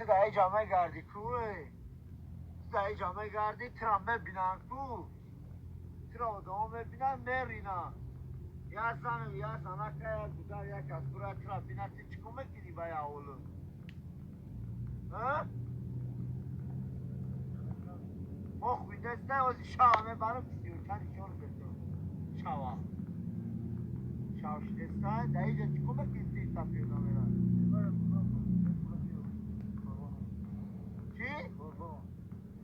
تو در ای جامعه گردی کوه تو در ای جامعه گردی ترا ببینن کو ترا آدم ببینن مرینا یا زن یا زنک گذار یک از برای ترا بینن تی چکو میکنی بای اولو ها؟ ما خویده است نه وزی شاوه برام کسی و چند شون بسو شاوه شاوشده است در اینجا چکو میکنی سیستا پیدا میرن چی؟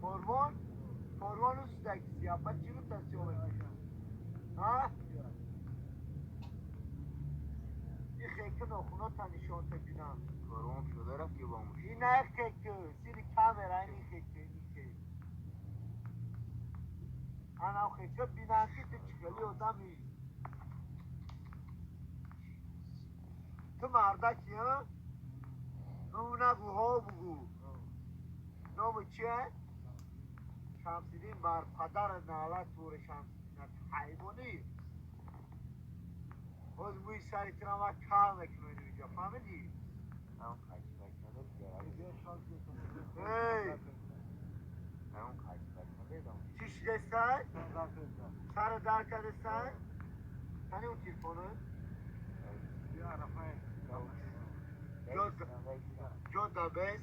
فرمان؟ فرمان است در سیافت چی رو تصیح میکنی؟ ها؟ این خیکه نخونا تا نشان تبینم کارون شده رفت که با مشکل این نه خیکه سیری کامرا این خیکه این خیکه انا خیکه بینم که تو چکلی آدمی تو مردکی ها؟ نو نگو ها بگو نام چیه؟ شمسیدین بر پدر نالت تور شمسیدین حیوانی باز موی سری ترم و کار نکنه اینجا فهمیدی؟ همون خیلی بکنه هی همون خیلی بکنه دام چیش دستن؟ سر در کردستن؟ تنی اون تلفونه؟ جدا بس؟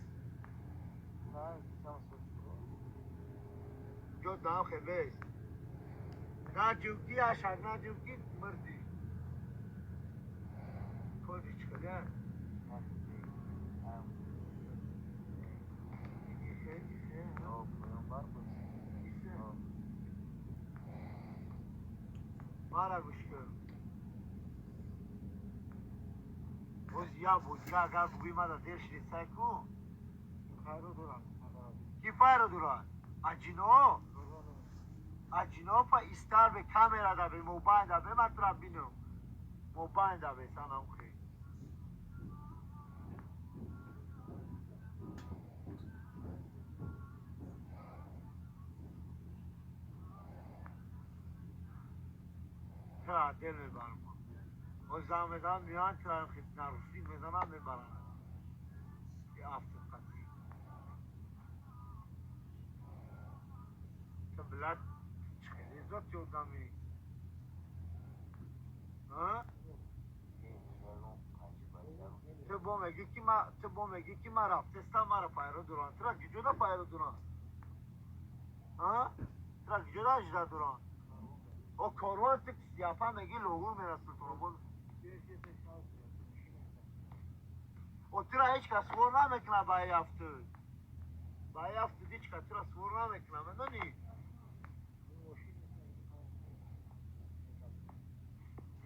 جدا خیلی بس نه جوکی اشد نه جوکی مردی کلی چکده؟ مارا گوش کن بوزیا بوزیا اگر بگوی ما در دیر شریسته کن کی فایرو دوران؟ اجینو؟ اجینو پا ایستار به کامرا دا به موبایل دا به مطرح بینو موبایل دا به سانم خیلی ترا دل میبرم و زمدان میان ترا خیلی نروسی میزنم میبرم یه افتر قطعی تو بلد خیلی زد جودمی ها؟ تو با میگی که ما رفتستم ما را پایرو دوران ترا که جدا پایرو دوران ها؟ ترا که جدا اجدا دوران او کاروان تو که سیافه میگی لوگو میرسل تو بود او ترا هیچ کس سور نمیکنه بایی هفته هیچ کس ترا سور نمیکنه مدنی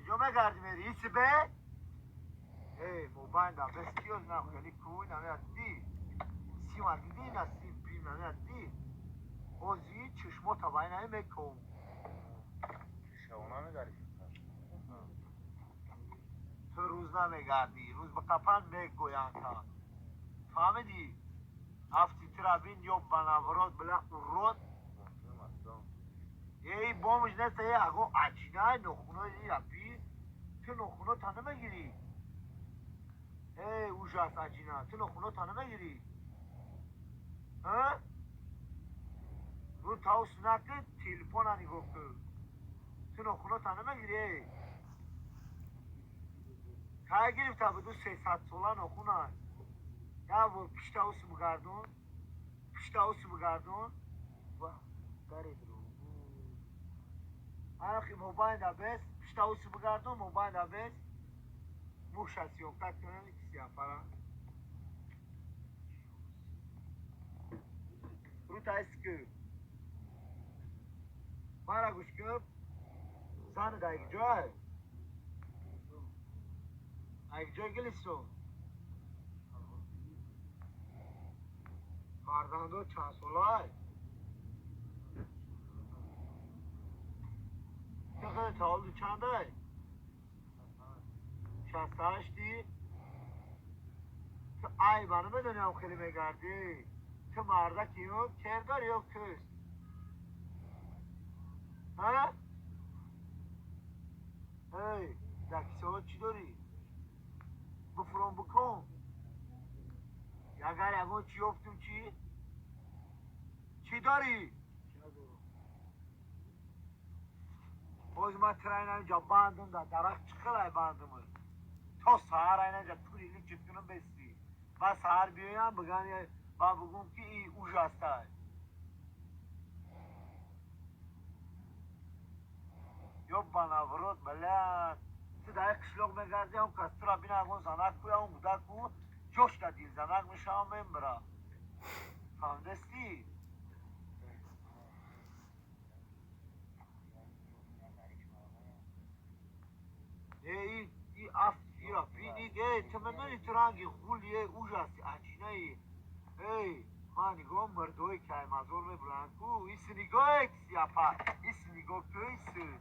کجا میگردی میری ایسی به؟ ای موبایل دا بس کیوز نه خیلی کوی نمیاد دی سی مرگی دی نه سی پیم نمیاد دی اوزی چشمو تبایی نمیکن شونا نداری تو روز نمیگردی روز به کپن میگویند تا فهمیدی؟ هفتی ترابین یا بناورات بلخ رود ای بامش نسته ای اگو عجینه نخونه ای رفی تو نخونه تا نمیگیری ای اوجاست عجینه تو نخونه تا نمیگیری ها؟ رو تاو سنکه تلفون هنی گفته تو نخونه تا نمیگیری که گرفته بدو 300 ساله نخونه یا با پشت اوسی بگردون پشت اوسی بگردون و داری درو آخی موبایل دا بس پشت اوسی بگردون موبایل دا بس موش هستی افتاد کنن کسی افرا رو تا اسکو مارا گوش کب سان دا ایک جای ایک جای گلیسو فرداندو چند سولای چقدر تاولدو چنده 68 تو ای بانو بدونی هم خیلی میگردی تو مردکی یو کردار یا کست ها؟ ای دکیسه ها چی داری؟ بفرون بکن اگر اگه چی افتم چی؟ چی داری؟ باز ما ترین اینجا باندم دا درخت چقدر باندم تا سهر اینجا توریلی چطورم بستی و سهر بیایم بگن و بگم که این اوش هسته یا بناورد بلند تو در قشلق میگردی هم کسی را بینه اگه زنک کوی هم بوده کو جوش که دیل زنک میشه هم این برا فهمدستی؟ ای اف ایرا بینید ای تمنانی ترانگی خولیه اوش هستی عجینه ای ما نگاه مردوی که مزور میبرن کو ایسی نگاه ایک سیاپا ایسی نگاه که ایسی